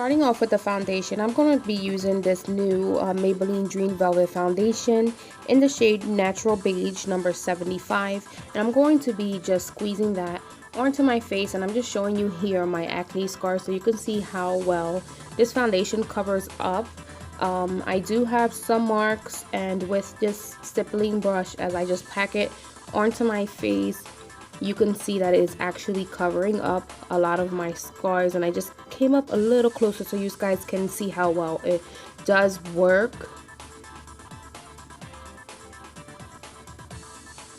Starting off with the foundation, I'm going to be using this new Maybelline Dream Velvet Foundation in the shade Natural Beige number 75. And I'm going to be just squeezing that onto my face, and I'm just showing you here my acne scar so you can see how well this foundation covers up. I do have some marks, and with this stippling brush, as I just pack it onto my face, you can see that it is actually covering up a lot of my scars. And I just came up a little closer so you guys can see how well it does work.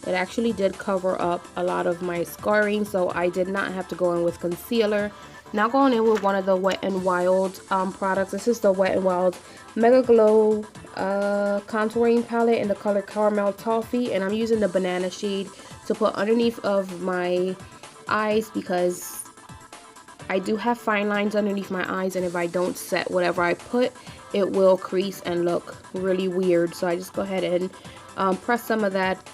It actually did cover up a lot of my scarring, so I did not have to go in with concealer. Now going in with one of the Wet n Wild products. This is the Wet n Wild Mega Glow contouring palette in the color Caramel Toffee, and I'm using the banana shade to put underneath of my eyes because I do have fine lines underneath my eyes, and if I don't set whatever I put, it will crease and look really weird. So I just go ahead and press some of that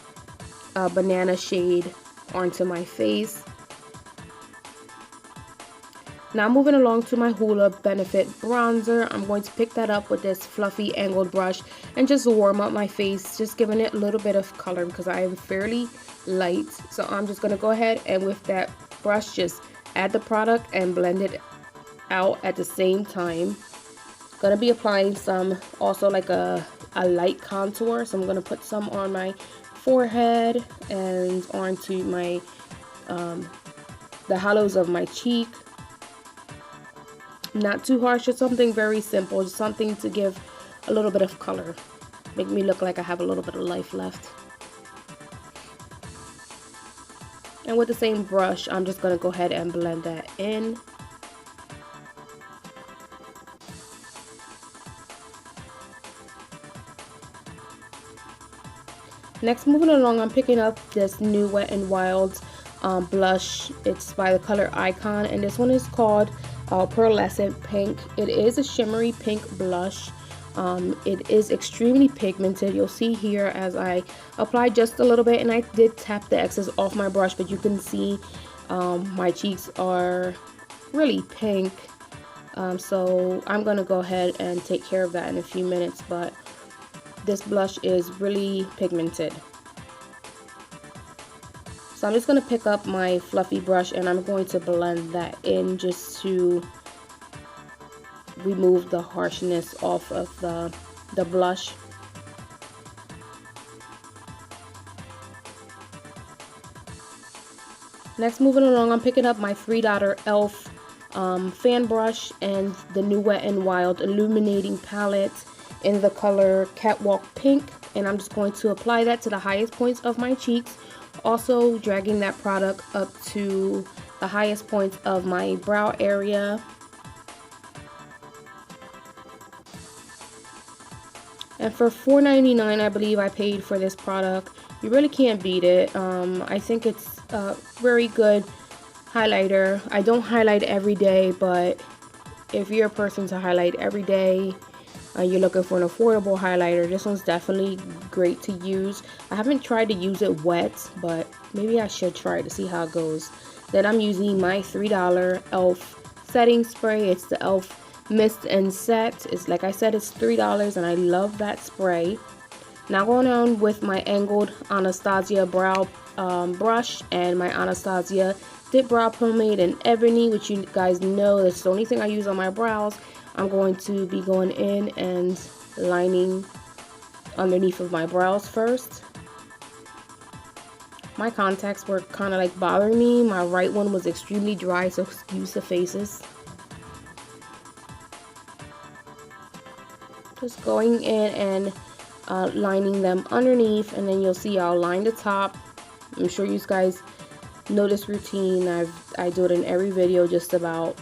banana shade onto my face. Now moving along to my Hoola Benefit bronzer, I'm going to pick that up with this fluffy angled brush and just warm up my face, just giving it a little bit of color because I am fairly light. So I'm just going to go ahead and with that brush just add the product and blend it out at the same time. Going to be applying some also like a light contour, so I'm going to put some on my forehead and onto my the hollows of my cheek. Not too harsh, just something very simple, just something to give a little bit of color, make me look like I have a little bit of life left. And with the same brush, I'm just going to go ahead and blend that in. Next, moving along, I'm picking up this new Wet n Wild blush. It's by the color Icon, and this one is called Pearlescent Pink. It is a shimmery pink blush. It is extremely pigmented. You'll see here as I apply just a little bit, and I did tap the excess off my brush, but you can see my cheeks are really pink. So I'm gonna go ahead and take care of that in a few minutes, but this blush is really pigmented. So I'm just going to pick up my fluffy brush and I'm going to blend that in just to remove the harshness off of the blush. Next, moving along, I'm picking up my $3 e.l.f. Fan brush and the new Wet n Wild Illuminating Palette in the color Catwalk Pink, and I'm just going to apply that to the highest points of my cheeks, also dragging that product up to the highest points of my brow area. And for $4.99 I believe I paid for this product. You really can't beat it. I think it's a very good highlighter. I don't highlight every day, but if you're a person to highlight every day, you're looking for an affordable highlighter, this one's definitely great to use. I haven't tried to use it wet, but maybe I should try to see how it goes. Then I'm using my $3 e.l.f. setting spray. It's the e.l.f. Mist and Set. It's like I said, it's $3 and I love that spray. Now going on with my angled Anastasia brow brush and my Anastasia Dip Brow Pomade in Ebony, which you guys know that's the only thing I use on my brows. I'm going to be going in and lining underneath of my brows first. My contacts were kind of like bothering me. My right one was extremely dry, so excuse the faces. Just going in and lining them underneath, and then you'll see I'll line the top. I'm sure you guys know this routine. I do it in every video just about.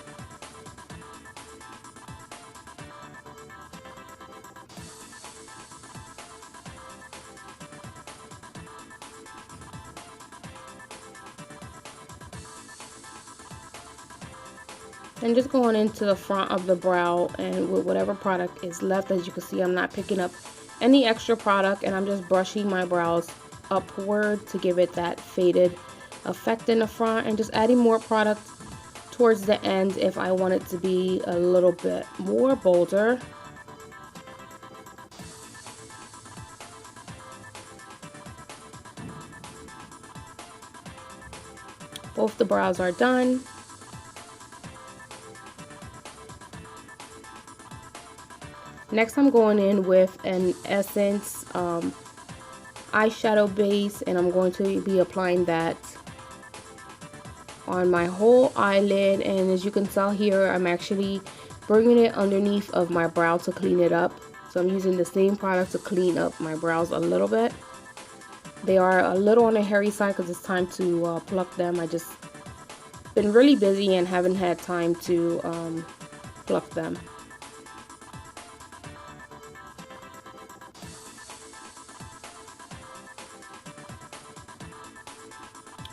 And just going into the front of the brow and with whatever product is left. As you can see, I'm not picking up any extra product, and I'm just brushing my brows upward to give it that faded effect in the front, and just adding more product towards the end if I want it to be a little bit more bolder. Both the brows are done. Next, I'm going in with an Essence eyeshadow base, and I'm going to be applying that on my whole eyelid. And as you can tell here, I'm actually bringing it underneath of my brow to clean it up. So I'm using the same product to clean up my brows a little bit. They are a little on the hairy side because it's time to pluck them. I just been really busy and haven't had time to pluck them.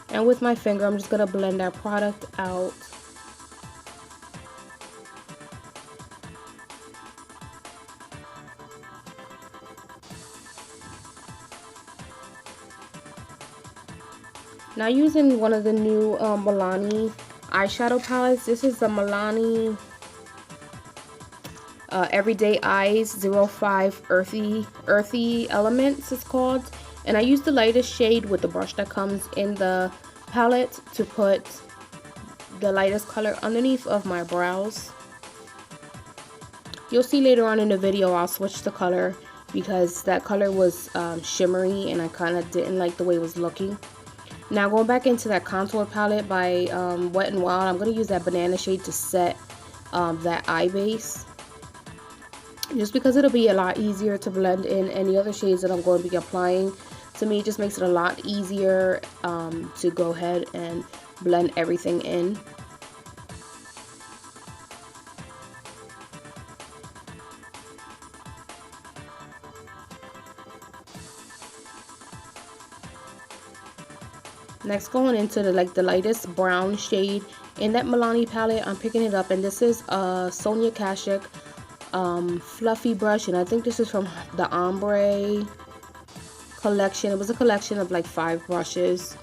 And with my finger, I'm just going to blend that product out. Now using one of the new Milani eyeshadow palettes. This is the Milani Everyday Eyes 05 Earthy Elements it's called. And I use the lightest shade with the brush that comes in the palette to put the lightest color underneath of my brows. You'll see later on in the video I'll switch the color because that color was shimmery and I kind of didn't like the way it was looking. Now going back into that contour palette by Wet n Wild, I'm going to use that banana shade to set that eye base. Just because it'll be a lot easier to blend in any other shades that I'm going to be applying. To me, it just makes it a lot easier to go ahead and blend everything in. Next, going into the lightest brown shade in that Milani palette, I'm picking it up, and this is a Sonia Kashuk fluffy brush, and I think this is from the Ombre collection. It was a collection of like 5 brushes,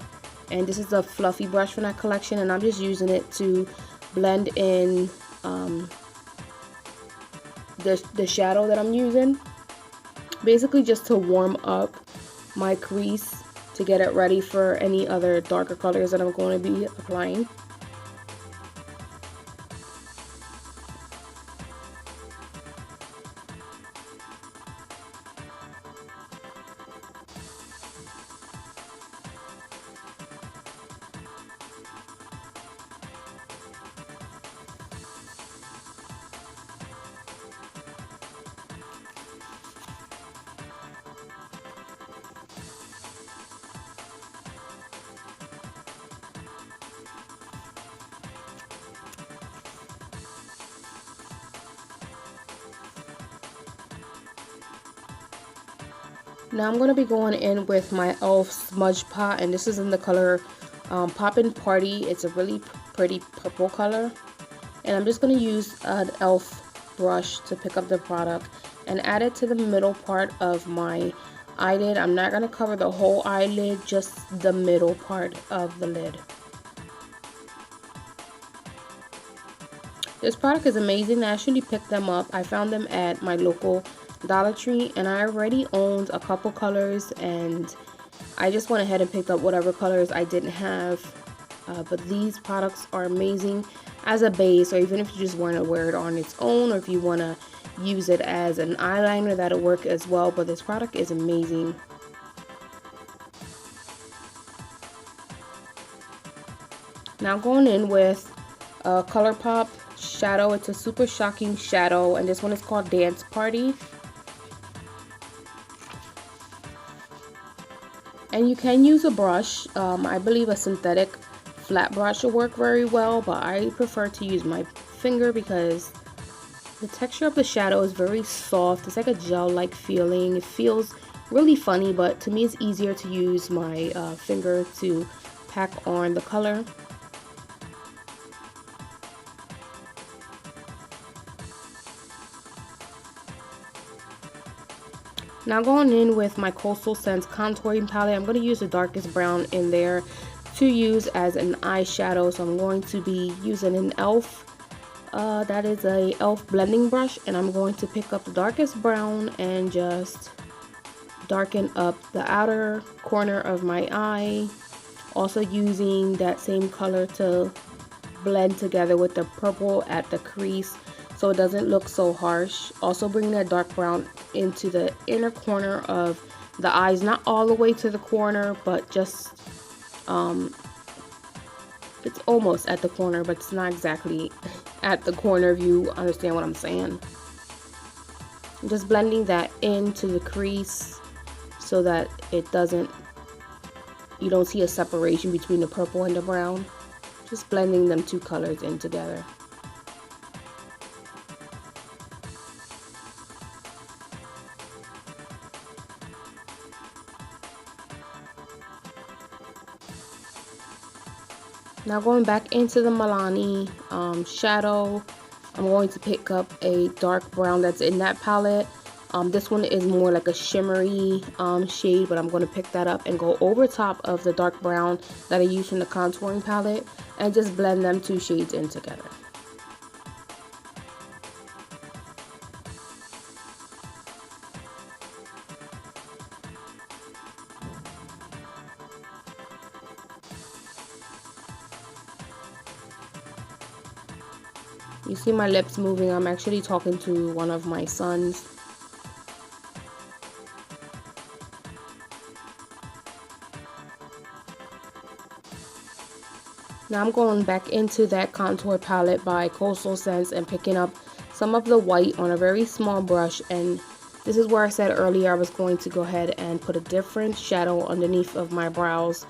and this is the fluffy brush from that collection, and I'm just using it to blend in the shadow that I'm using, basically just to warm up my crease to get it ready for any other darker colors that I'm going to be applying. Now I'm going to be going in with my e.l.f. smudge pot, and this is in the color Poppin' Party. It's a really pretty purple color, and I'm just going to use an e.l.f. brush to pick up the product and add it to the middle part of my eyelid. I'm not going to cover the whole eyelid, just the middle part of the lid. This product is amazing. I actually picked them up. I found them at my local Dollar Tree, and I already owned a couple colors, and I just went ahead and picked up whatever colors I didn't have. But these products are amazing as a base, or even if you just want to wear it on its own, or if you want to use it as an eyeliner, that'll work as well. But this product is amazing. Now going in with Colourpop shadow. It's a super shocking shadow, and this one is called Dance Party. And you can use a brush. I believe a synthetic flat brush will work very well, but I prefer to use my finger because the texture of the shadow is very soft. It's like a gel-like feeling. It feels really funny, but to me it's easier to use my finger to pack on the color. Now going in with my Coastal Scents contouring palette, I'm going to use the darkest brown in there to use as an eyeshadow, so I'm going to be using an e.l.f. That is a e.l.f. blending brush, and I'm going to pick up the darkest brown and just darken up the outer corner of my eye. Also using that same color to blend together with the purple at the crease so it doesn't look so harsh. Also bring that dark brown into the inner corner of the eyes, not all the way to the corner, but just it's almost at the corner, but it's not exactly at the corner, if you understand what I'm saying. I'm just blending that into the crease so that you don't see a separation between the purple and the brown. Just blending them two colors in together. Now going back into the Milani shadow, I'm going to pick up a dark brown that's in that palette. This one is more like a shimmery shade, but I'm going to pick that up and go over top of the dark brown that I used from the contouring palette and just blend them two shades in together. You see my lips moving. I'm actually talking to one of my sons. Now I'm going back into that contour palette by Coastal Scents and picking up some of the white on a very small brush, and this is where I said earlier I was going to go ahead and put a different shadow underneath of my brows,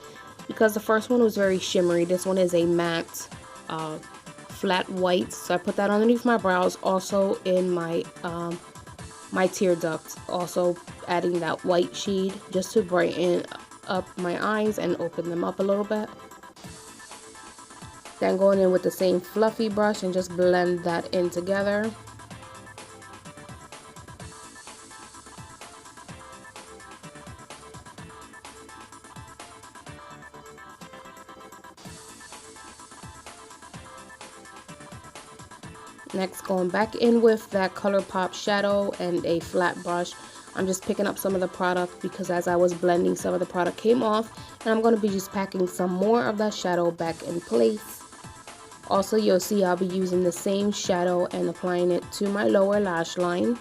because the first one was very shimmery. This one is a matte flat white, so I put that underneath my brows, also in my my tear duct, also adding that white shade just to brighten up my eyes and open them up a little bit. Then going in with the same fluffy brush and just blend that in together. Next, going back in with that Colourpop shadow and a flat brush. I'm just picking up some of the product because as I was blending, some of the product came off, and I'm going to be just packing some more of that shadow back in place. Also, you'll see I'll be using the same shadow and applying it to my lower lash line.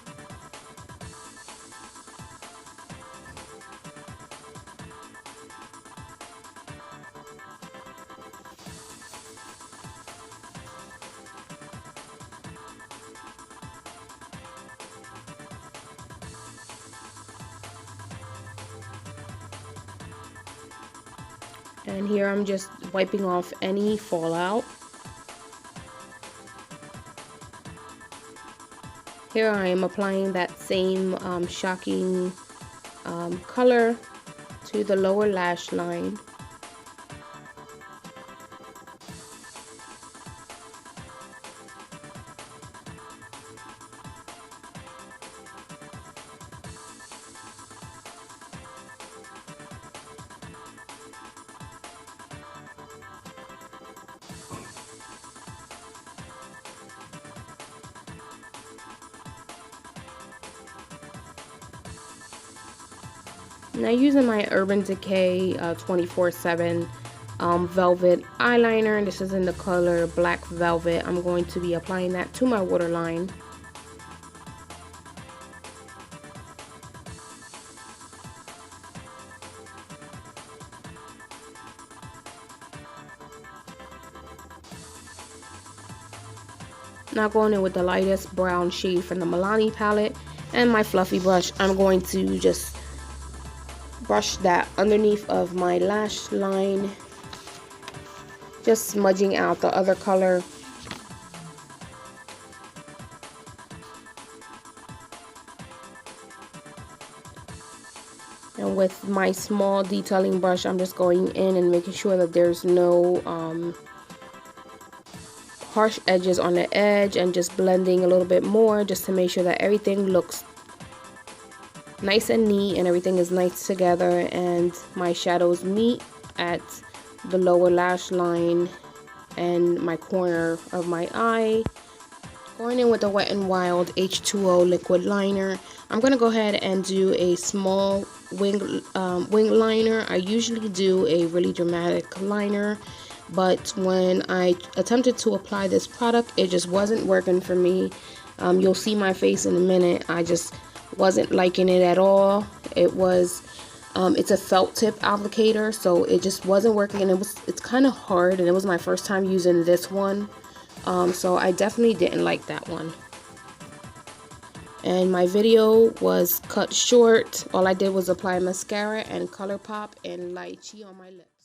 And here I'm just wiping off any fallout. Here I am applying that same shocking color to the lower lash line. Now using my Urban Decay 24/7 velvet eyeliner, this is in the color Black Velvet. I'm going to be applying that to my waterline. Now going in with the lightest brown shade from the Milani palette and my fluffy brush, I'm going to just brush that underneath of my lash line, just smudging out the other color. And with my small detailing brush, I'm just going in and making sure that there's no harsh edges on the edge, and just blending a little bit more just to make sure that everything looks nice and neat and everything is nice together and my shadows meet at the lower lash line and my corner of my eye. Going in with the Wet n Wild H2O liquid liner, I'm going to go ahead and do a small wing liner. I usually do a really dramatic liner, but when I attempted to apply this product, it just wasn't working for me. You'll see my face in a minute. I just wasn't liking it at all. It was it's a felt tip applicator, so it just wasn't working, and it's kind of hard, and it was my first time using this one. So I definitely didn't like that one. And my video was cut short. All I did was apply mascara and Colourpop and lychee on my lips.